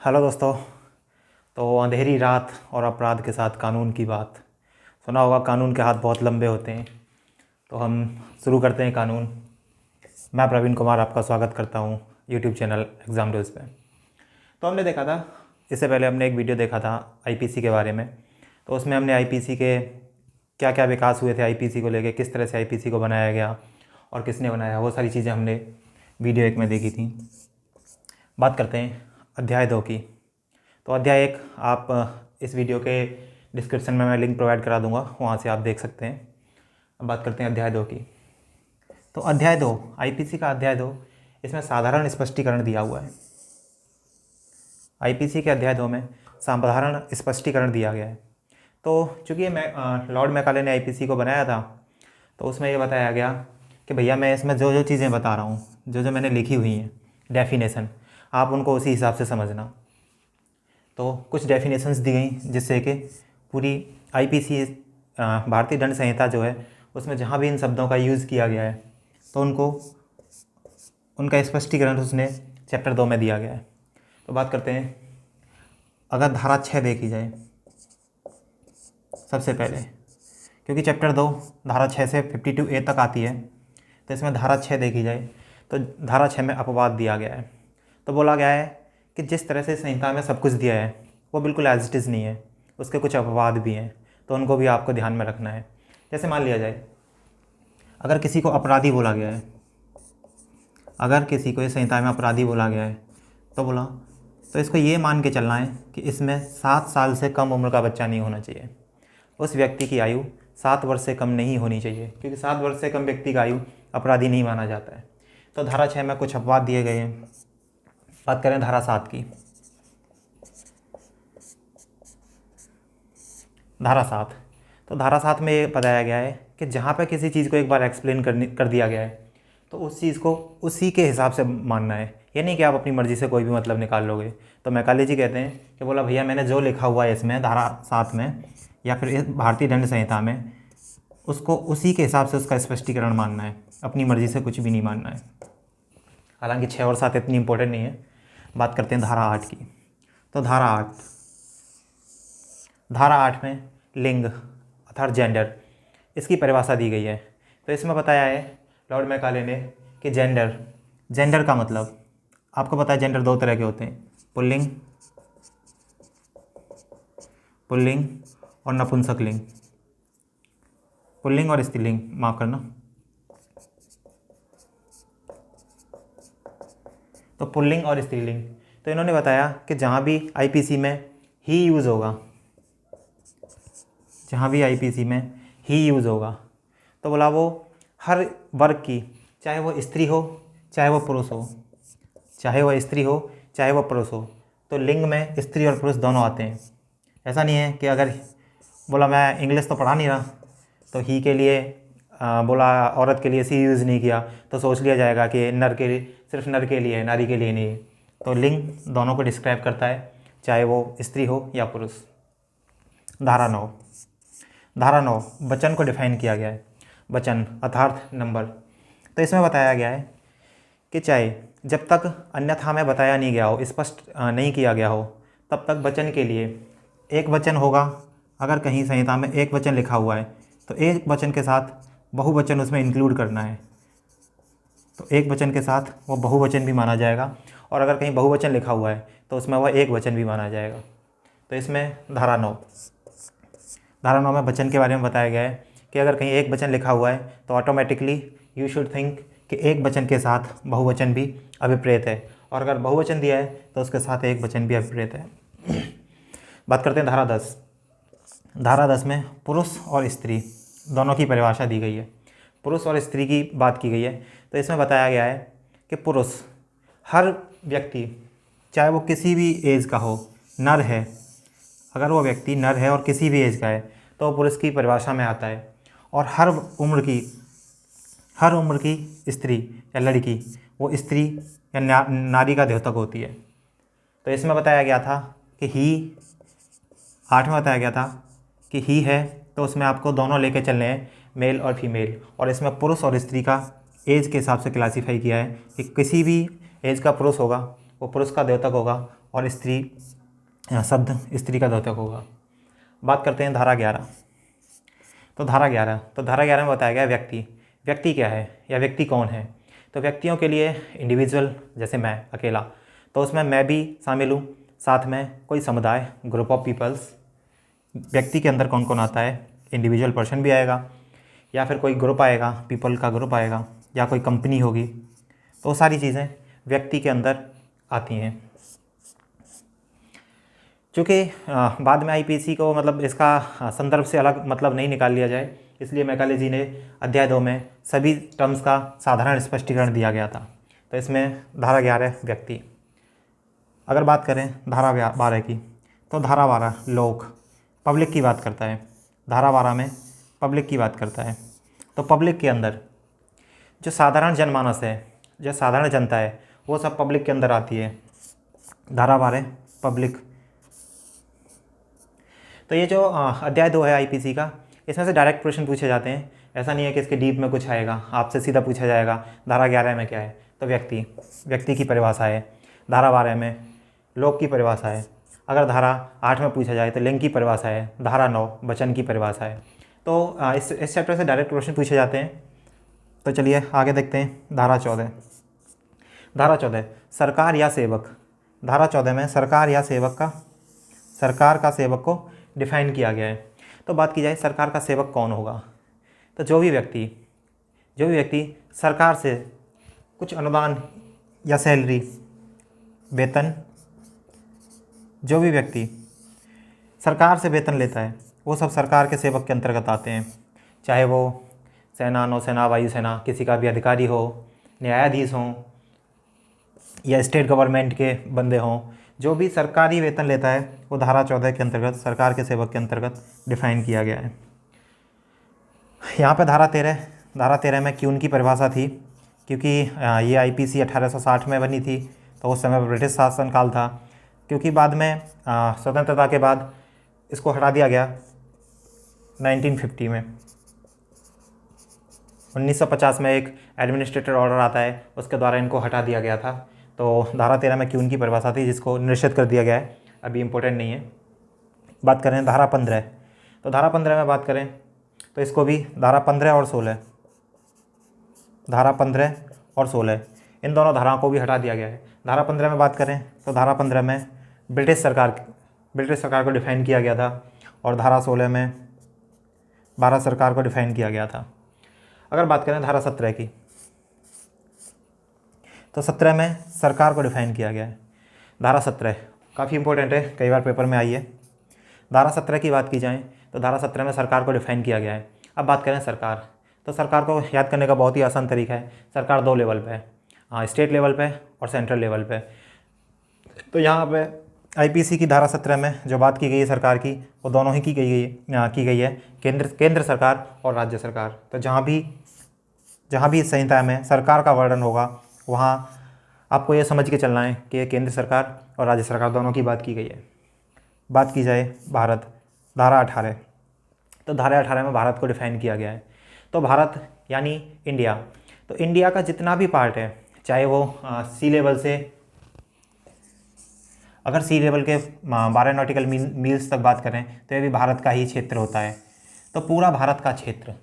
Hello दोस्तों। तो अंधेरी रात और अपराध के साथ कानून की बात। सुना होगा कानून के हाथ बहुत लंबे होते हैं। तो हम शुरू करते हैं कानून। मैं प्रवीण कुमार आपका स्वागत करता हूं यूट्यूब चैनल एग्ज़ाम डोज पे। तो हमने देखा था, इससे पहले हमने एक वीडियो देखा था आईपीसी के बारे में। तो उसमें हमने आईपीसी के क्या क्या विकास हुए थे, आईपीसी को लेके किस तरह से आईपीसी को बनाया गया और किसने बनाया, वो सारी चीज़ें हमने वीडियो 1 में देखी थी। बात करते हैं अध्याय 2 की। तो अध्याय 1 आप इस वीडियो के डिस्क्रिप्शन में मैं लिंक प्रोवाइड करा दूंगा, वहाँ से आप देख सकते हैं। अब बात करते हैं अध्याय 2 की। तो अध्याय 2 आईपीसी का अध्याय 2, इसमें साधारण स्पष्टीकरण दिया हुआ है। आईपीसी के अध्याय 2 में साधारण स्पष्टीकरण दिया गया है। तो चूँकि लॉर्ड मैकाले ने आईपीसी को बनाया था, तो उसमें ये बताया गया कि भैया मैं इसमें जो जो चीज़ें बता रहा हूँ, जो जो मैंने लिखी हुई हैं डेफिनेशन, आप उनको उसी हिसाब से समझना। तो कुछ डेफिनेशंस दी गई जिससे कि पूरी आईपीसी भारतीय दंड संहिता जो है उसमें जहाँ भी इन शब्दों का यूज़ किया गया है तो उनका स्पष्टीकरण उसने चैप्टर 2 में दिया गया है। तो बात करते हैं, अगर धारा 6 देखी जाए सबसे पहले, क्योंकि चैप्टर 2 धारा 6 से 52A तक आती है, तो इसमें धारा 6 देखी जाए तो धारा 6 में अपवाद दिया गया है। तो बोला गया है कि जिस तरह से संहिता में सब कुछ दिया है वो बिल्कुल एज इट इज़ नहीं है, उसके कुछ अपवाद भी हैं, तो उनको भी आपको ध्यान में रखना है। जैसे मान लिया जाए, अगर किसी को अपराधी बोला गया है, अगर किसी को इस संहिता में अपराधी बोला गया है तो इसको ये मान के चलना है कि इसमें 7 साल से कम उम्र का बच्चा नहीं होना चाहिए। उस व्यक्ति की आयु 7 वर्ष से कम नहीं होनी चाहिए, क्योंकि 7 वर्ष से कम व्यक्ति का आयु अपराधी नहीं माना जाता है। तो धारा 6 में कुछ अपवाद दिए गए हैं। बात करें धारा 7 की। धारा 7, तो धारा 7 में ये बताया गया है कि जहाँ पे किसी चीज़ को एक बार एक्सप्लेन कर दिया गया है तो उस चीज़ को उसी के हिसाब से मानना है। ये नहीं कि आप अपनी मर्ज़ी से कोई भी मतलब निकाल लोगे। तो मैकाले जी कहते हैं कि बोला भैया मैंने जो लिखा हुआ है इसमें धारा 7 में या फिर इस भारतीय दंड संहिता में, उसको उसी के हिसाब से उसका स्पष्टीकरण मानना है, अपनी मर्ज़ी से कुछ भी नहीं मानना है। हालांकि 6 और 7 इतनी इंपॉर्टेंट नहीं है। बात करते हैं धारा 8 की। तो धारा 8 में लिंग अर्थात जेंडर, इसकी परिभाषा दी गई है। तो इसमें बताया है लॉर्ड मैकाले ने कि जेंडर का मतलब, आपको पता है जेंडर 2 तरह के होते हैं, पुल्लिंग और नपुंसकलिंग, पुल्लिंग और स्त्रीलिंग, माफ़ करना। तो पुल्लिंग और स्त्रीलिंग, तो इन्होंने बताया कि जहाँ भी आईपीसी में ही यूज़ होगा, तो बोला वो हर वर्ग की, चाहे वो स्त्री हो चाहे वो पुरुष हो, तो लिंग में स्त्री और पुरुष दोनों आते हैं। ऐसा नहीं है कि अगर बोला मैं इंग्लिश तो पढ़ा नहीं रहा तो ही के लिए बोला औरत के लिए सी यूज़ नहीं किया तो सोच लिया जाएगा कि नर के लिए, सिर्फ नर के लिए, नारी के लिए नहीं। तो लिंग दोनों को डिस्क्राइब करता है, चाहे वो स्त्री हो या पुरुष। धारा 9 वचन को डिफाइन किया गया है। वचन अर्थात नंबर। तो इसमें बताया गया है कि चाहे जब तक अन्यथा में बताया नहीं गया हो, स्पष्ट नहीं किया गया हो, तब तक वचन के लिए एक वचन होगा। अगर कहीं संहिता में एक वचन लिखा हुआ है तो एक वचन के साथ बहुवचन उसमें इंक्लूड करना है, तो एक वचन के साथ वो बहुवचन भी माना जाएगा। और अगर कहीं बहुवचन लिखा हुआ है तो उसमें वह एक वचन भी माना जाएगा। तो इसमें धारा 9 में वचन के बारे में बताया गया है कि अगर कहीं एक वचन लिखा हुआ है तो ऑटोमेटिकली यू शुड थिंक कि एक वचन के साथ बहुवचन भी अभिप्रेत है, और अगर बहुवचन दिया है तो उसके साथ एक वचन भी अभिप्रेत है। बात करते हैं धारा 10 में पुरुष और स्त्री दोनों की परिभाषा दी गई है। पुरुष और स्त्री की बात की गई है। तो इसमें बताया गया है कि पुरुष हर व्यक्ति, चाहे वो किसी भी एज का हो, नर है, अगर वो व्यक्ति नर है और किसी भी एज का है तो वो पुरुष की परिभाषा में आता है। और हर उम्र की स्त्री या लड़की वो स्त्री या नारी का द्योतक होती है। तो इसमें बताया गया था कि 8 में बताया गया था कि ही है, तो उसमें आपको दोनों लेके चलने हैं, मेल और फीमेल। और इसमें पुरुष और स्त्री का एज के हिसाब से क्लासीफाई किया है कि किसी भी एज का पुरुष होगा वो पुरुष का द्योतक होगा, और स्त्री शब्द स्त्री का द्योतक होगा। बात करते हैं धारा 11। तो धारा 11 में बताया गया व्यक्ति क्या है या व्यक्ति कौन है। तो व्यक्तियों के लिए इंडिविजुअल, जैसे मैं अकेला, तो उसमें मैं भी शामिल हूँ, साथ में कोई समुदाय, ग्रुप ऑफ पीपल्स। व्यक्ति के अंदर कौन कौन आता है, इंडिविजुअल पर्सन भी आएगा, या फिर कोई ग्रुप आएगा, पीपल का ग्रुप आएगा, या कोई कंपनी होगी। तो वो सारी चीज़ें व्यक्ति के अंदर आती हैं। चूँकि बाद में आईपीसी को मतलब इसका संदर्भ से अलग मतलब नहीं निकाल लिया जाए, इसलिए मैकाले ने अध्याय 2 में सभी टर्म्स का साधारण स्पष्टीकरण दिया गया था। तो इसमें धारा 11 व्यक्ति। अगर बात करें धारा 12 की, तो धारा 12 लोग, पब्लिक की बात करता है। धारा 12 में पब्लिक की बात करता है। तो पब्लिक के अंदर जो साधारण जनमानस है, जो साधारण जनता है, वो सब पब्लिक के अंदर आती है। धारा 12 पब्लिक। तो ये जो अध्याय 2 है आईपीसी का, इसमें से डायरेक्ट प्रश्न पूछे जाते हैं। ऐसा नहीं है कि इसके डीप में कुछ आएगा, आपसे सीधा पूछा जाएगा धारा 11 में क्या है। तो व्यक्ति की परिभाषा है। धारा 12 में लोक की परिभाषा है। अगर धारा 8 में पूछा जाए तो लिंग की परिभाषा है। धारा 9 वचन की परिभाषा है। तो इस चैप्टर से डायरेक्ट प्रश्न पूछे जाते हैं। तो चलिए आगे देखते हैं। धारा 14 सरकार या सेवक। धारा 14 में सरकार का सेवक को डिफाइन किया गया है। तो बात की जाए सरकार का सेवक कौन होगा, तो जो भी व्यक्ति सरकार से कुछ अनुदान या सैलरी, वेतन, जो भी व्यक्ति सरकार से वेतन लेता है, वो सब सरकार के सेवक के अंतर्गत आते हैं। चाहे वो सेना, नौसेना, वायुसेना, किसी का भी अधिकारी हो, न्यायाधीश हों, या स्टेट गवर्नमेंट के बंदे हों, जो भी सरकारी वेतन लेता है वो धारा 14 के अंतर्गत, सरकार के सेवक के अंतर्गत डिफाइन किया गया है। यहाँ पे धारा 13 में क्यून की परिभाषा थी, क्योंकि ये आईपीसी 1860 में बनी थी, तो उस समय ब्रिटिश शासनकाल था। क्योंकि बाद में स्वतंत्रता के बाद इसको हटा दिया गया 1950 में। 1950 में एक एडमिनिस्ट्रेटिव ऑर्डर आता है, उसके द्वारा इनको हटा दिया गया था। तो धारा 13 में क्यून की परिभाषा थी, जिसको निश्चित कर दिया गया है, अभी इम्पोर्टेंट नहीं है। बात करें धारा 15। तो धारा 15 में बात करें तो इसको भी धारा 15 और 16, धारा 15 और 16 इन दोनों धाराओं को भी हटा दिया गया है। धारा 15 में बात करें तो धारा 15 में ब्रिटिश सरकार को डिफाइन किया गया था, और धारा 16 में भारत सरकार को डिफाइन किया गया था। अगर बात करें धारा 17 की, तो 17 में सरकार को डिफाइन किया गया है। धारा 17 काफ़ी इंपॉर्टेंट है, कई बार पेपर में आई है। धारा 17 की बात की जाए तो धारा 17 में सरकार को डिफाइन किया गया है। अब बात करें सरकार, तो सरकार को याद करने का बहुत ही आसान तरीका है। सरकार 2 लेवल पे है, स्टेट लेवल पे और सेंट्रल लेवल पे। तो यहाँ पे आईपीसी की धारा 17 में जो बात की गई है सरकार की, वो दोनों ही की गई है, केंद्र सरकार और राज्य सरकार। तो जहाँ भी इस संहिता में सरकार का वर्णन होगा, वहाँ आपको ये समझ के चलना है कि केंद्र सरकार और राज्य सरकार दोनों की बात की गई है। बात की जाए भारत, धारा 18। तो धारा 18 में भारत को डिफाइन किया गया है। तो भारत यानी इंडिया, तो इंडिया का जितना भी पार्ट है, चाहे वो सी लेवल से, अगर सी लेवल के 12 नॉटिकल मील्स तक बात करें तो ये भी भारत का ही क्षेत्र होता है। तो पूरा भारत का क्षेत्र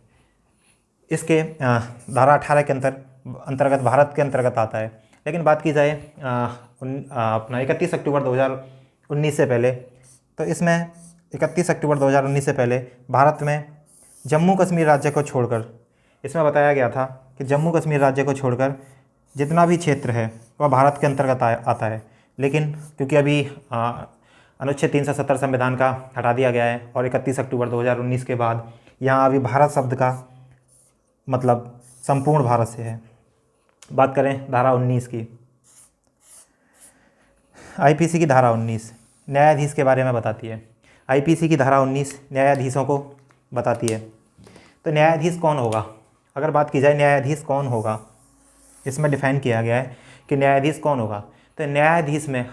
इसके धारा 18 के अंतर्गत भारत के अंतर्गत आता है। लेकिन बात की जाए अपना 31 अक्टूबर 2019 से पहले, तो इसमें 31 अक्टूबर 2019 से पहले भारत में जम्मू कश्मीर राज्य को छोड़कर, इसमें बताया गया था कि जम्मू कश्मीर राज्य को छोड़कर जितना भी क्षेत्र है वह भारत के अंतर्गत आता है। लेकिन क्योंकि अभी अनुच्छेद 370 संविधान का हटा दिया गया है और 31 अक्टूबर 2019 के बाद यहाँ अभी भारत शब्द का मतलब संपूर्ण भारत से है। बात करें धारा 19 की, आईपीसी की धारा 19 न्यायाधीश के बारे में बताती है। आईपीसी की धारा 19 न्यायाधीशों को बताती है। तो न्यायाधीश कौन होगा, अगर बात की जाए न्यायाधीश कौन होगा, इसमें डिफाइन किया गया है कि न्यायाधीश कौन होगा। तो न्यायाधीश में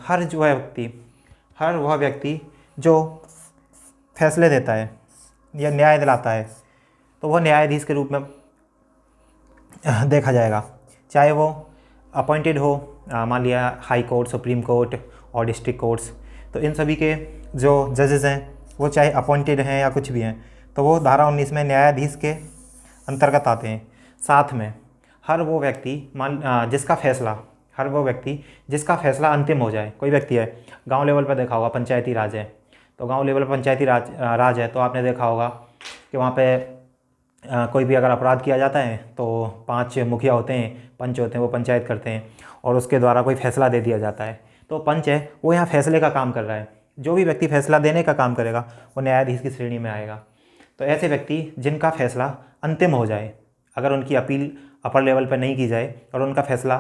हर वह व्यक्ति जो फैसले देता है या न्याय दिलाता है, तो वह न्यायाधीश के रूप में देखा जाएगा। चाहे वो अपॉइंटेड हो, मान लिया हाई कोर्ट, सुप्रीम कोर्ट और डिस्ट्रिक्ट कोर्ट्स, तो इन सभी के जो जजेस हैं वो चाहे अपॉइंटेड हैं या कुछ भी हैं, तो वो धारा 19 में न्यायाधीश के अंतर्गत आते हैं। साथ में हर वो व्यक्ति जिसका फैसला अंतिम हो जाए। कोई व्यक्ति है, गांव लेवल पर देखा होगा पंचायती राज है, तो गांव लेवल पर पंचायती राज है, तो आपने देखा होगा कि वहाँ पे कोई भी अगर अपराध किया जाता है तो 5 मुखिया होते हैं, पंच होते हैं, वो पंचायत करते हैं और उसके द्वारा कोई फैसला दे दिया जाता है। तो पंच है वो यहाँ फैसले का काम कर रहा है। जो भी व्यक्ति फैसला देने का काम करेगा वो न्यायाधीश की श्रेणी में आएगा। तो ऐसे व्यक्ति जिनका फैसला अंतिम हो जाए, अगर उनकी अपील अपर लेवल पर नहीं की जाए और उनका फैसला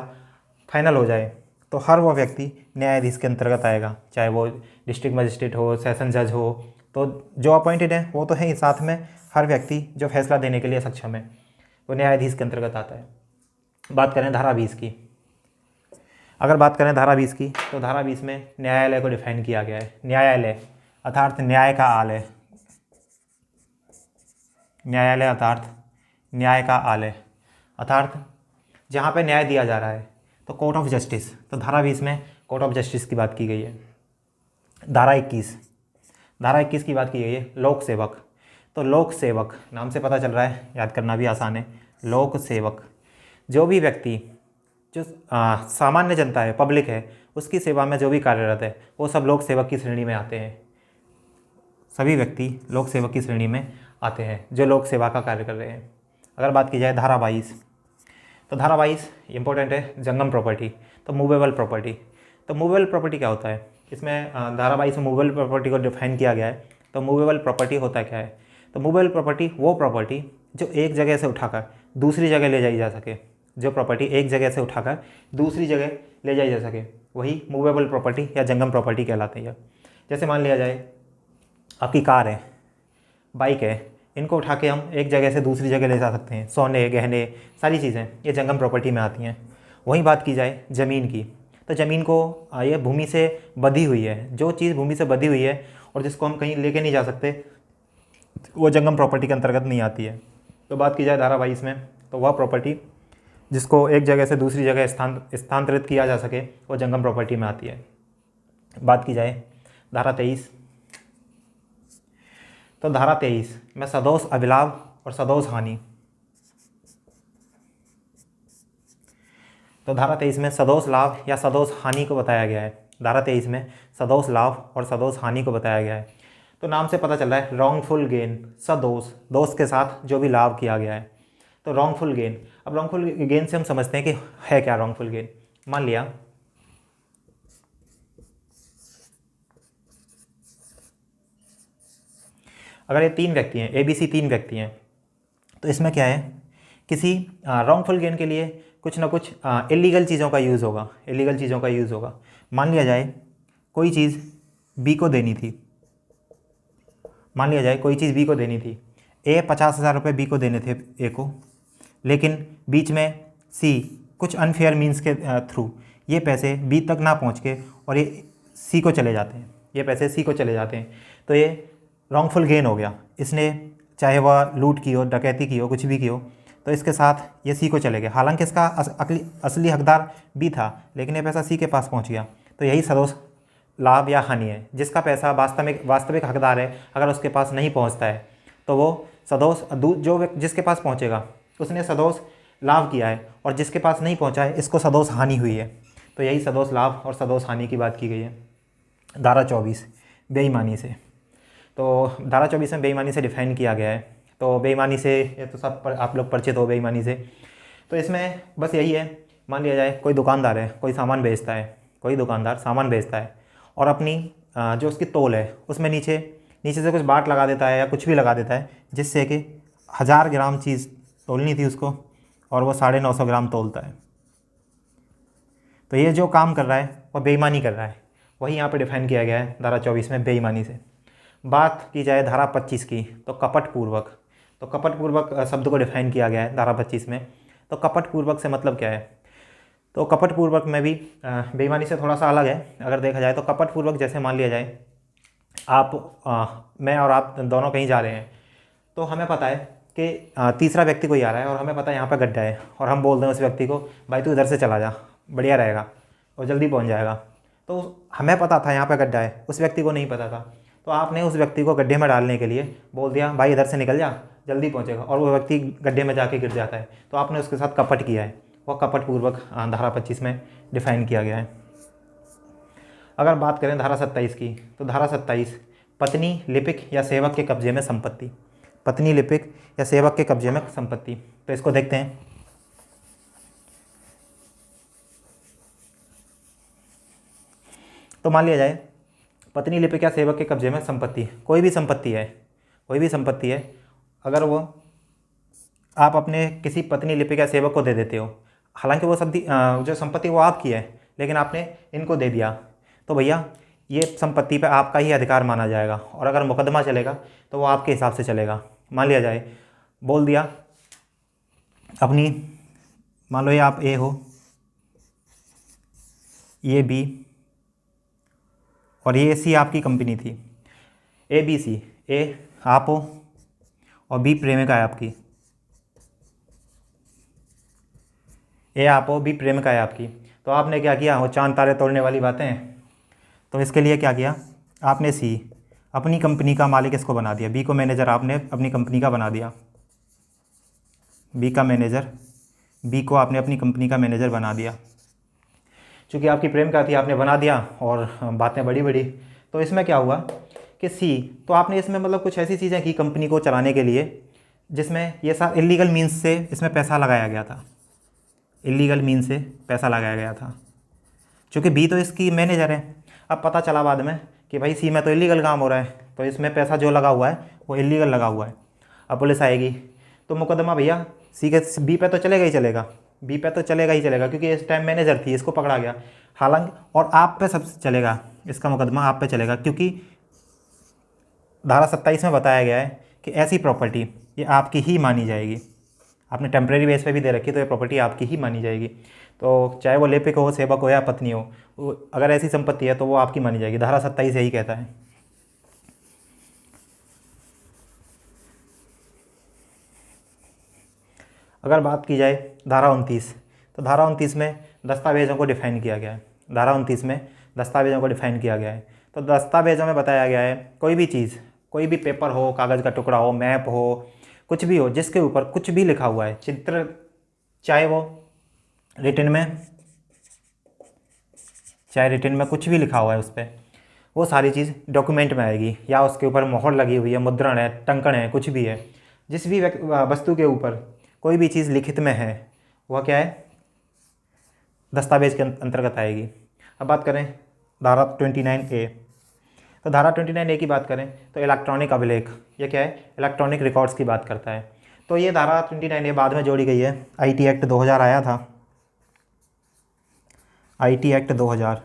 फाइनल हो जाए, तो हर वो व्यक्ति न्यायाधीश के अंतर्गत आएगा, चाहे वो डिस्ट्रिक्ट मजिस्ट्रेट हो, सेशन जज हो। तो जो अपॉइंटेड है वो तो है ही, साथ में हर व्यक्ति जो फैसला देने के लिए सक्षम है वो न्यायाधीश के अंतर्गत आता है। बात करें धारा 20 की। अगर बात करें धारा 20 की, तो धारा 20 में न्यायालय को डिफाइन किया गया है। न्यायालय अर्थात न्याय का आलय, न्यायालय अर्थात न्याय का आलय, अर्थात जहाँ पे न्याय दिया जा रहा है, तो कोर्ट ऑफ जस्टिस। तो धारा 20 में कोर्ट ऑफ जस्टिस की बात की गई है। धारा 21 की बात की गई है लोक सेवक। तो लोक सेवक नाम से पता चल रहा है, याद करना भी आसान है। लोक सेवक जो भी व्यक्ति जो सामान्य जनता है, पब्लिक है, उसकी सेवा में जो भी कार्यरत है, वो सब लोक सेवक की श्रेणी में आते हैं। सभी व्यक्ति लोक सेवक की श्रेणी में आते हैं जो लोक सेवा का कार्य कर रहे हैं। अगर बात की जाए धारा 22, तो धारा 22 इंपॉर्टेंट है, जंगम प्रॉपर्टी। तो मूवेबल प्रॉपर्टी। तो मूवेबल प्रॉपर्टी क्या होता है? इसमें धारा 22 में मूवेबल प्रॉपर्टी को डिफाइन किया गया है। तो मूवेबल प्रॉपर्टी होता क्या है? तो मूवेबल प्रॉपर्टी वो प्रॉपर्टी जो एक जगह से उठाकर दूसरी जगह ले जाई जा सके, जो प्रॉपर्टी एक जगह से उठाकर दूसरी जगह ले जाई जा सके, वही मूवेबल प्रॉपर्टी या जंगम प्रॉपर्टी कहलाती है। जैसे मान लिया जाए आपकी कार है, बाइक है, इनको उठा के हम एक जगह से दूसरी जगह ले जा सकते हैं। सोने, गहने, सारी चीज़ें ये जंगम प्रॉपर्टी में आती हैं। वहीं बात की जाए ज़मीन की, तो ज़मीन को ये भूमि से बधी हुई है। जो चीज़ भूमि से बधी हुई है और जिसको हम कहीं लेके नहीं जा सकते, वो जंगम प्रॉपर्टी के अंतर्गत नहीं आती है। तो बात की जाए धारा 22 में, तो वह प्रॉपर्टी जिसको एक जगह से दूसरी जगह स्थानांतरित किया जा सके, वो जंगम प्रॉपर्टी में आती है। बात की जाए धारा 23, तो धारा 23 में सदोष अभिलाभ और सदोष हानि। तो धारा 23 में सदोष लाभ या सदोष हानि को बताया गया है। धारा 23 में सदोष लाभ और सदोष हानि को बताया गया है। तो नाम से पता चल रहा है रॉन्गफुल गेन, सदोष, दोष के साथ जो भी लाभ किया गया है, तो रॉन्गफुल गेन। अब रॉन्गफुल गेन से हम समझते हैं कि है क्या रॉन्गफुल गेन। मान लिया अगर ये 3 व्यक्ति हैं, ABC 3 व्यक्ति हैं, तो इसमें क्या है, किसी रॉन्गफुल गेन के लिए कुछ ना कुछ इलीगल चीज़ों का यूज़ होगा। मान लिया जाए कोई चीज़ B को देनी थी, A 50,000 रुपये B को देने थे A को, लेकिन बीच में C कुछ अनफेयर मीन्स के थ्रू ये पैसे B तक ना पहुँच के और ये C को चले जाते हैं, तो ये रॉन्गफुल गेन हो गया। इसने चाहे वह लूट की हो, डकैती की हो, कुछ भी की हो, तो इसके साथ ये C को चले गए। हालांकि इसका असली हकदार B था, लेकिन ये पैसा C के पास पहुंच गया। तो यही सदोष लाभ या हानि है। जिसका पैसा वास्तविक हकदार है, अगर उसके पास नहीं पहुंचता है, तो वो सदोष, जिसके पास पहुंचेगा उसने सदोष लाभ किया है, और जिसके पास नहीं पहुंचा है इसको सदोष हानि हुई है। तो यही सदोष लाभ और सदोष हानि की बात की गई है। धारा 24 बेईमानी से। तो धारा 24 में बेईमानी से डिफाइन किया गया है। तो बेईमानी से ये तो सब आप लोग परिचित हो बेईमानी से। तो इसमें बस यही है, मान लिया जाए कोई दुकानदार है, कोई दुकानदार सामान बेचता है और अपनी जो उसकी तौल है उसमें नीचे से कुछ बाट लगा देता है या कुछ भी लगा देता है, जिससे कि 1000 ग्राम चीज़ तोलनी थी उसको और वो 950 ग्राम तोलता है। तो ये जो काम कर रहा है वह बेईमानी कर रहा है। वही यहाँ पे डिफाइन किया गया है धारा 24 में बेईमानी से। बात की जाए धारा 25 की, तो कपटपूर्वक। तो कपटपूर्वक शब्द को डिफाइन किया गया है धारा 25 में। तो कपटपूर्वक से मतलब क्या है? तो कपटपूर्वक में भी बेईमानी से थोड़ा सा अलग है। अगर देखा जाए तो कपटपूर्वक जैसे मान लिया जाए मैं और आप दोनों कहीं जा रहे हैं, तो हमें पता है कि तीसरा व्यक्ति कोई आ रहा है और हमें पता है यहाँ पर गड्ढा है, और हम बोल दें उस व्यक्ति को भाई तू इधर से चला जा, बढ़िया रहेगा और जल्दी पहुंच जाएगा। तो हमें पता था यहाँ पे गड्ढा है, उस व्यक्ति को नहीं पता था। तो आपने उस व्यक्ति को गड्ढे में डालने के लिए बोल दिया भाई इधर से निकल जा, जल्दी पहुँचेगा, और वो व्यक्ति गड्ढे में जाके गिर जाता है। तो आपने उसके साथ कपट किया है, वह कपटपूर्वक धारा 25 में डिफाइन किया गया है। अगर बात करें धारा 27 की, तो धारा 27 पत्नी, लिपिक या सेवक के कब्जे में संपत्ति। पत्नी, लिपिक या सेवक के कब्जे में संपत्ति, तो इसको देखते हैं। तो मान लिया जाए पत्नी, लिपिक या सेवक के कब्जे में संपत्ति, कोई भी संपत्ति है, कोई भी संपत्ति है, अगर वो आप अपने किसी पत्नी, लिपिक या सेवक को दे देते हो, हालांकि वो जो संपत्ति वो आपकी है, लेकिन आपने इनको दे दिया, तो भैया ये संपत्ति पे आपका ही अधिकार माना जाएगा, और अगर मुकदमा चलेगा तो वो आपके हिसाब से चलेगा। मान लिया जाए बोल दिया अपनी, मान लो ये आप ए हो, ये बी और ये सी आपकी कंपनी थी, ए बी सी। ए आप हो और बी प्रेमिका है आपकी, ए आप हो, बी प्रेमिका है आपकी। तो आपने क्या किया, वो चांद तारे तोड़ने वाली बातें। तो इसके लिए क्या किया आपने, सी अपनी कंपनी का मालिक इसको बना दिया, बी को मैनेजर आपने अपनी कंपनी का बना दिया, बी का मैनेजर, बी को आपने अपनी कंपनी का मैनेजर बना दिया। चूँकि आपकी प्रेम का थी, आपने बना दिया और बातें बड़ी बड़ी। तो इसमें क्या हुआ कि सी, तो आपने इसमें मतलब कुछ ऐसी चीज़ें की कंपनी को चलाने के लिए जिसमें ये सारा इलीगल मीन्स से इसमें पैसा लगाया गया था, इलीगल मीन्स से पैसा लगाया गया था। चूँकि बी तो इसकी मैनेजर है, अब पता चला बाद में कि भाई सी में तो इलीगल काम हो रहा है, तो इसमें पैसा जो लगा हुआ है वो इलीगल लगा हुआ है। अब पुलिस आएगी तो मुकदमा भैया सी के बी पे तो चलेगा ही चलेगा, बी पे तो चलेगा ही चलेगा, क्योंकि इस टाइम मैनेजर थी, इसको पकड़ा गया। हालांकि और आप पे सबसे चलेगा, इसका मुकदमा आप पे चलेगा, क्योंकि धारा 27 में बताया गया है कि ऐसी प्रॉपर्टी ये आपकी ही मानी जाएगी। आपने टेम्प्रेरी बेस पे भी दे रखी, तो ये प्रॉपर्टी आपकी ही मानी जाएगी। तो चाहे वो लिपिक हो, सेवक हो या पत्नी हो, अगर ऐसी संपत्ति है तो वो आपकी मानी जाएगी। धारा 27 यही कहता है। अगर बात की जाए धारा 29, तो धारा 29 में दस्तावेज़ों को डिफ़ाइन किया गया है। धारा 29 में दस्तावेज़ों को डिफ़ाइन किया गया है। तो दस्तावेज़ों में बताया गया है कोई भी चीज़, कोई भी पेपर हो, कागज़ का टुकड़ा हो, मैप हो, कुछ भी हो, जिसके ऊपर कुछ भी लिखा हुआ है, चित्र, चाहे वो रिटन में, चाहे रिटन में कुछ भी लिखा हुआ है उस पर, वो सारी चीज़ डॉक्यूमेंट में आएगी। या उसके ऊपर मोहर लगी हुई है, मुद्रण है, टंकण है, कुछ भी है, जिस भी वस्तु के ऊपर कोई भी चीज़ लिखित में है, वह क्या है, दस्तावेज के अंतर्गत आएगी। अब बात करें धारा 29A, तो धारा 29A की बात करें तो इलेक्ट्रॉनिक अभिलेख, ये क्या है, इलेक्ट्रॉनिक रिकॉर्ड्स की बात करता है। तो ये धारा 29A बाद में जोड़ी गई है, IT एक्ट 2000 आया था, IT एक्ट 2000।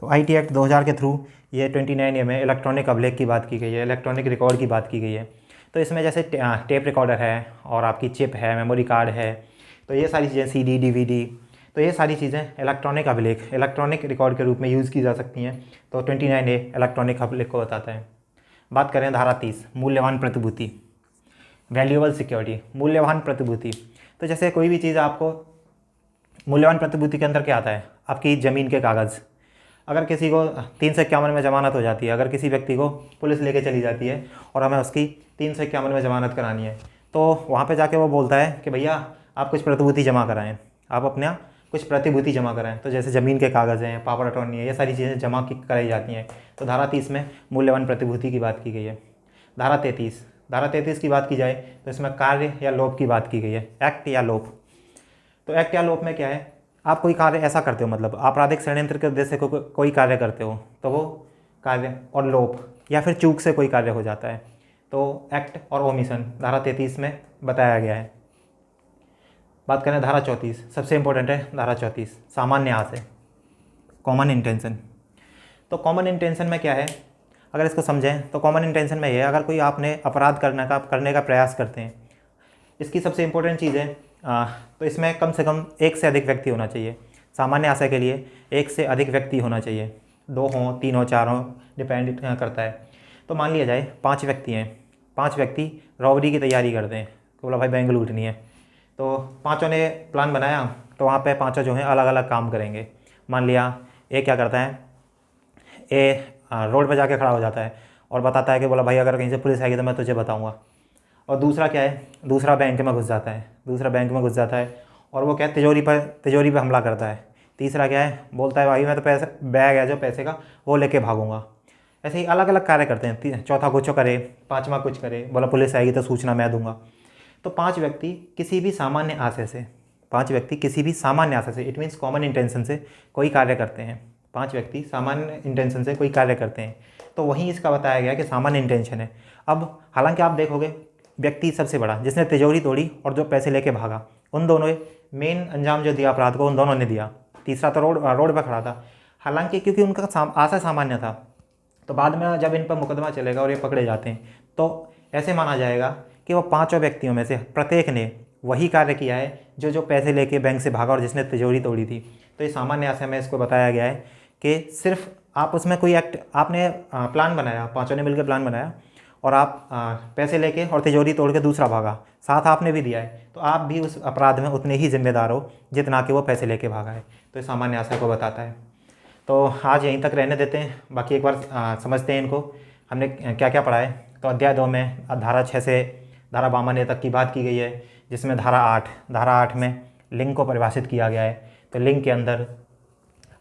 तो IT एक्ट 2000 के थ्रू ये 29A में इलेक्ट्रॉनिक अभिलेख की बात की गई है, इलेक्ट्रॉनिक रिकॉर्ड की बात की गई है। तो इसमें जैसे टेप रिकॉर्डर है और आपकी चिप है, मेमोरी कार्ड है, तो ये सारी चीज़ें, CD, DVD, तो ये सारी चीज़ें इलेक्ट्रॉनिक अभिलेख, इलेक्ट्रॉनिक रिकॉर्ड के रूप में यूज़ की जा सकती हैं। तो 29A इलेक्ट्रॉनिक अभिलेख को बताता है। बात करें धारा 30, मूल्यवान प्रतिभूति, वैल्यूएबल सिक्योरिटी, मूल्यवान प्रतिभूति। तो जैसे कोई भी चीज़ आपको, मूल्यवान प्रतिभूति के अंदर क्या आता है, आपकी ज़मीन के कागज़। अगर किसी को 351 में ज़मानत हो जाती है, अगर किसी व्यक्ति को पुलिस लेके चली जाती है और हमें उसकी 351 में ज़मानत करानी है, तो वहाँ पे जाके वो बोलता है कि भैया आप कुछ प्रतिभूति जमा कराएं, आप अपना कुछ प्रतिभूति जमा कराएं। तो जैसे ज़मीन के कागज़ हैं, पावर अटॉर्नी है, ये सारी चीज़ें जमा कराई जाती हैं। तो धारा 30 में मूल्यवान प्रतिभूति की बात की गई है। धारा 33 की बात की जाए तो इसमें कार्य या लोप की बात की गई है, एक्ट या लोप। तो एक्ट या लोप में क्या है, आप कोई कार्य ऐसा करते हो, मतलब आपराधिक षड्यंत्र के उद्देश्य से कोई कार्य करते हो, तो वो कार्य और लोप या फिर चूक से कोई कार्य हो जाता है। तो एक्ट और ओमिशन धारा 33 में बताया गया है। बात करें धारा 34, सबसे इंपॉर्टेंट है धारा 34, सामान्य आशय, कॉमन इंटेंशन। तो कॉमन इंटेंशन में क्या है, अगर इसको समझें तो कॉमन इंटेंशन में ये है, अगर कोई आपने अपराध करने का प्रयास करते हैं, इसकी सबसे इंपॉर्टेंट चीज़ है, तो इसमें कम से कम एक से अधिक व्यक्ति होना चाहिए। सामान्य आशय के लिए एक से अधिक व्यक्ति होना चाहिए, 2 हों, 3 हों, 4 हों, डिपेंड करता है। तो मान लिया जाए 5 व्यक्ति हैं, 5 व्यक्ति रॉबरी की तैयारी करते हैं, तो बोला भाई बैंक लूटनी है। तो पाँचों ने प्लान बनाया, तो वहाँ पे पाँचों जो हैं अलग अलग काम करेंगे। मान लिया ए क्या करता है, ए रोड पे जाके खड़ा हो जाता है और बताता है कि बोला भाई अगर कहीं से पुलिस आएगी तो मैं तुझे बताऊँगा। और दूसरा क्या है, दूसरा बैंक में घुस जाता है, दूसरा बैंक में घुस जाता है और वो क्या है, तिजोरी पर हमला करता है। तीसरा क्या है, बोलता है भाई मैं तो पैसे बैग है जो पैसे का वो लेके भागूंगा। ऐसे ही अलग अलग कार्य करते हैं। चौथा कुछ करे, पाँचवा कुछ करे, बोला पुलिस आएगी तो सूचना मैं दूंगा। तो पांच व्यक्ति किसी भी सामान्य आशय से, पांच व्यक्ति किसी भी सामान्य आशय से, इट मीन्स कॉमन इंटेंशन से कोई कार्य करते हैं। पांच व्यक्ति सामान्य इंटेंशन से कोई कार्य करते हैं, तो वहीं इसका बताया गया कि सामान्य इंटेंशन है। अब हालांकि आप देखोगे व्यक्ति सबसे बड़ा जिसने तिजोरी तोड़ी और जो पैसे लेके भागा, उन दोनों मेन अंजाम जो दिया अपराध को उन दोनों ने दिया। तीसरा तो रोड पर खड़ा था, हालांकि क्योंकि उनका आशय सामान्य था। तो बाद में जब इन पर मुकदमा चलेगा और ये पकड़े जाते हैं तो ऐसे माना जाएगा कि वो पांचों व्यक्तियों में से प्रत्येक ने वही कार्य किया है जो पैसे लेके बैंक से भागा और जिसने तिजोरी तोड़ी थी। तो ये सामान्य आशय में इसको बताया गया है कि सिर्फ आप उसमें कोई एक्ट, आपने प्लान बनाया, पांचों ने मिलकर प्लान बनाया और आप पैसे लेके और तिजोरी तोड़ के दूसरा भागा, साथ आपने भी दिया है, तो आप भी उस अपराध में उतने ही जिम्मेदार हो जितना कि वो पैसे लेके भागा है। तो ये सामान्य आशय को बताता है। तो आज यहीं तक रहने देते हैं, बाकी एक बार समझते हैं इनको हमने क्या क्या पढ़ा है। तो अध्याय 2 में धारा 6 से धारा 52 तक की बात की गई है, जिसमें धारा 8 में लिंग को परिभाषित किया गया है। तो लिंग के अंदर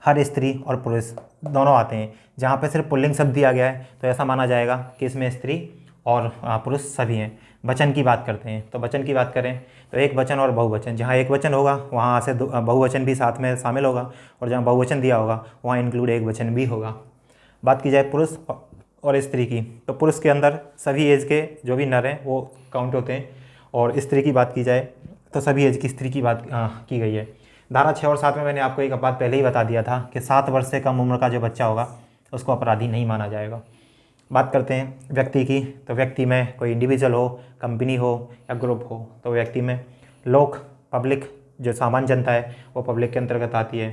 हर स्त्री और पुरुष दोनों आते हैं। जहाँ पे सिर्फ पुल्लिंग शब्द दिया गया है तो ऐसा माना जाएगा कि इसमें स्त्री और पुरुष सभी हैं। वचन की बात करते हैं, तो वचन की बात करें तो एक वचन और बहुवचन, जहाँ एक वचन होगा वहाँ से बहुवचन भी साथ में शामिल होगा, और जहाँ बहुवचन दिया होगा वहाँ इंक्लूड एक वचन भी होगा। बात की जाए पुरुष और स्त्री की, तो पुरुष के अंदर सभी एज के जो भी नर हैं वो काउंट होते हैं, और स्त्री की बात की जाए तो सभी एज की स्त्री की बात की गई है। धारा 6 और 7 में मैंने आपको एक बात पहले ही बता दिया था कि 7 वर्ष से कम उम्र का जो बच्चा होगा उसको अपराधी नहीं माना जाएगा। बात करते हैं व्यक्ति की, तो व्यक्ति में कोई इंडिविजुअल हो, कंपनी हो या ग्रुप हो, तो व्यक्ति में लोग, पब्लिक, जो सामान्य जनता है वो पब्लिक के अंतर्गत आती है।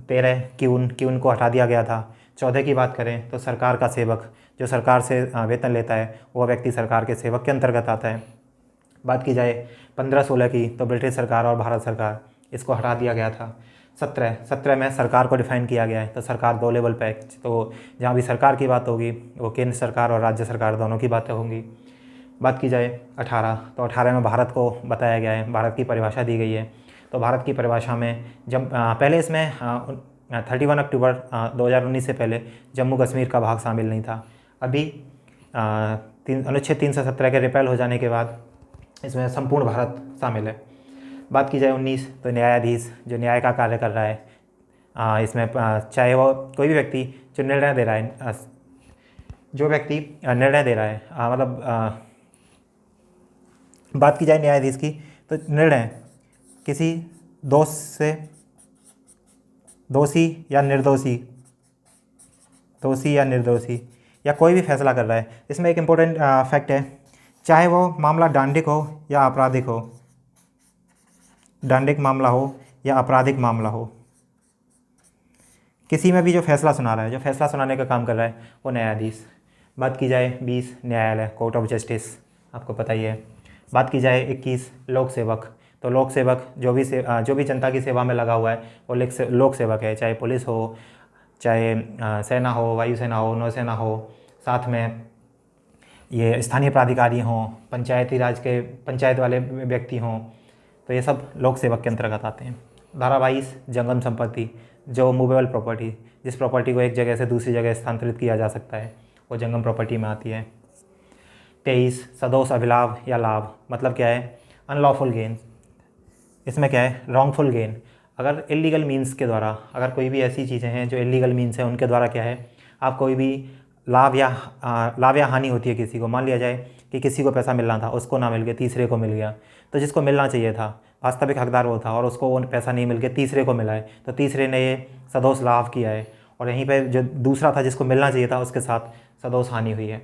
13 क्यून को हटा दिया गया था। 14 की बात करें तो सरकार का सेवक, जो सरकार से वेतन लेता है वह व्यक्ति सरकार के सेवक के अंतर्गत आता है। बात की जाए 15-16 की, तो ब्रिटिश सरकार और भारत सरकार, इसको हटा दिया गया था। 17 में सरकार को डिफाइन किया गया है, तो सरकार 2 लेवल पे, तो जहाँ भी सरकार की बात होगी वो केंद्र सरकार और राज्य सरकार दोनों की बातें होंगी। बात की जाए 18, तो 18 में भारत को बताया गया है, भारत की परिभाषा दी गई है। तो भारत की परिभाषा में जब पहले इसमें 31 अक्टूबर 2019 से पहले जम्मू कश्मीर का भाग शामिल नहीं था। अभी अनुच्छेद 317 के रिपेल हो जाने के बाद इसमें संपूर्ण भारत शामिल है। बात की जाए 19, तो न्यायाधीश जो न्याय का कार्य कर रहा है, इसमें चाहे वो कोई भी व्यक्ति जो निर्णय दे रहा है, जो व्यक्ति निर्णय दे रहा है, मतलब बात की जाए न्यायाधीश की, तो निर्णय किसी दोषी या निर्दोषी या कोई भी फैसला कर रहा है। इसमें एक इम्पोर्टेंट फैक्ट है, चाहे वो मामला डांडिक हो या आपराधिक हो, डांडिक मामला हो या आपराधिक मामला हो, किसी में भी जो फैसला सुना रहा है, जो फैसला सुनाने का काम कर रहा है वो न्यायाधीश। बात की जाए 20, न्यायालय, कोर्ट ऑफ जस्टिस, आपको पता ही है। बात की जाए 21, लोक सेवक, तो लोक सेवक जो भी जनता की सेवा में लगा हुआ है वो लोक सेवक है, चाहे पुलिस हो, चाहे सेना हो, वायुसेना हो, नौसेना हो, साथ में ये स्थानीय प्राधिकारी हों, पंचायती राज के पंचायत वाले व्यक्ति हों, तो ये सब लोक सेवक के अंतर्गत आते हैं। धारा 22, जंगम संपत्ति, जो मूवेबल प्रॉपर्टी, जिस प्रॉपर्टी को एक जगह से दूसरी जगह स्थानांतरित किया जा सकता है, वो जंगम प्रॉपर्टी में आती है। 23, सदोष अभिलाभ या लाभ, मतलब क्या है, अनलॉफुल गेन। इसमें क्या है, रॉन्गफुल गेन, अगर इलीगल मीन्स के द्वारा, अगर कोई भी ऐसी चीज़ें हैं जो इलीगल मीन्स हैं उनके द्वारा क्या है, आप कोई भी लाभ या हानि होती है किसी को, मान लिया जाए कि किसी को पैसा मिलना था, उसको ना मिल गया, तीसरे को मिल गया, तो जिसको मिलना चाहिए था, वास्तविक हकदार वो था और उसको वो पैसा नहीं मिल गया, तीसरे को मिला है, तो तीसरे ने ये सदोष लाभ किया है, और यहीं पे जो दूसरा था जिसको मिलना चाहिए था उसके साथ सदोष हानि हुई है।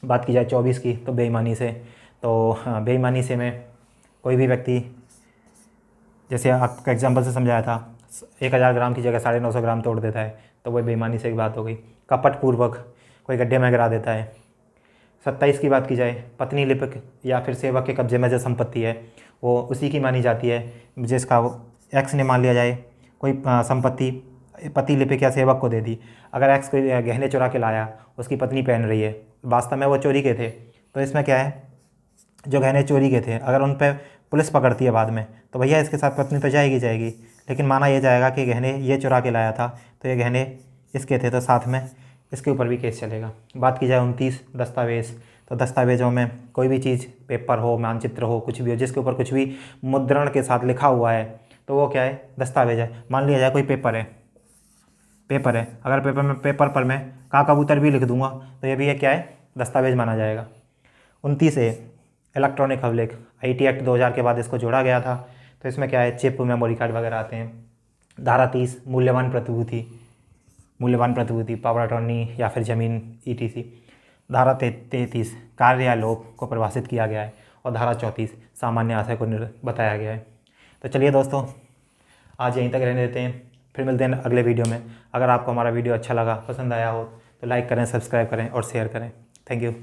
बात की जाए 24 की, तो बेईमानी से, तो बेईमानी से में कोई भी व्यक्ति, जैसे आपका एग्जाम्पल से समझाया था, 1000 ग्राम की जगह 950 ग्राम तोड़ देता है, तो वही बेईमानी से एक बात हो गई। कपटपूर्वक कोई गड्ढे में गिरा देता है। 27 की बात की जाए, पत्नी लिपिक या फिर सेवक के कब्जे में जो संपत्ति है वो उसी की मानी जाती है जिसका एक्स ने मान लिया जाए कोई संपत्ति पति लिपिक या सेवक को दे दी। अगर एक्स कोई गहने चुरा के लाया, उसकी पत्नी पहन रही है, वास्तव में वो चोरी के थे, तो इसमें क्या है, जो गहने चोरी के थे अगर उन पर पुलिस पकड़ती है बाद में, तो भैया इसके साथ पत्नी तो जाएगी जाएगी, लेकिन माना ये जाएगा कि गहने ये चुरा के लाया था, तो ये गहने इसके थे, तो साथ में इसके ऊपर भी केस चलेगा। बात की जाए 29 दस्तावेज़, तो दस्तावेज़ों में कोई भी चीज़, पेपर हो, मानचित्र हो, कुछ भी हो, जिसके ऊपर कुछ भी मुद्रण के साथ लिखा हुआ है, तो वो क्या है, दस्तावेज है। मान लिया जाए कोई पेपर है, अगर पेपर पर मैं का कबूतर भी लिख दूंगा, तो ये भी क्या है, दस्तावेज माना जाएगा। 29A इलेक्ट्रॉनिक अभिलेख, IT एक्ट 2000 के बाद इसको जोड़ा गया था, तो इसमें क्या है, चिप, मेमोरी कार्ड वगैरह आते हैं। धारा 30 मूल्यवान प्रतिभूति, पावर अटॉर्नी या फिर ज़मीन ETC। धारा 33 कार्य या लोभ को परिभाषित किया गया है, और धारा 34 सामान्य आशय को बताया गया है। तो चलिए दोस्तों, आज यहीं तक रहने देते हैं, फिर मिलते हैं अगले वीडियो में। अगर आपको हमारा वीडियो अच्छा लगा, पसंद आया हो, तो लाइक करें, सब्सक्राइब करें और शेयर करें। Thank you.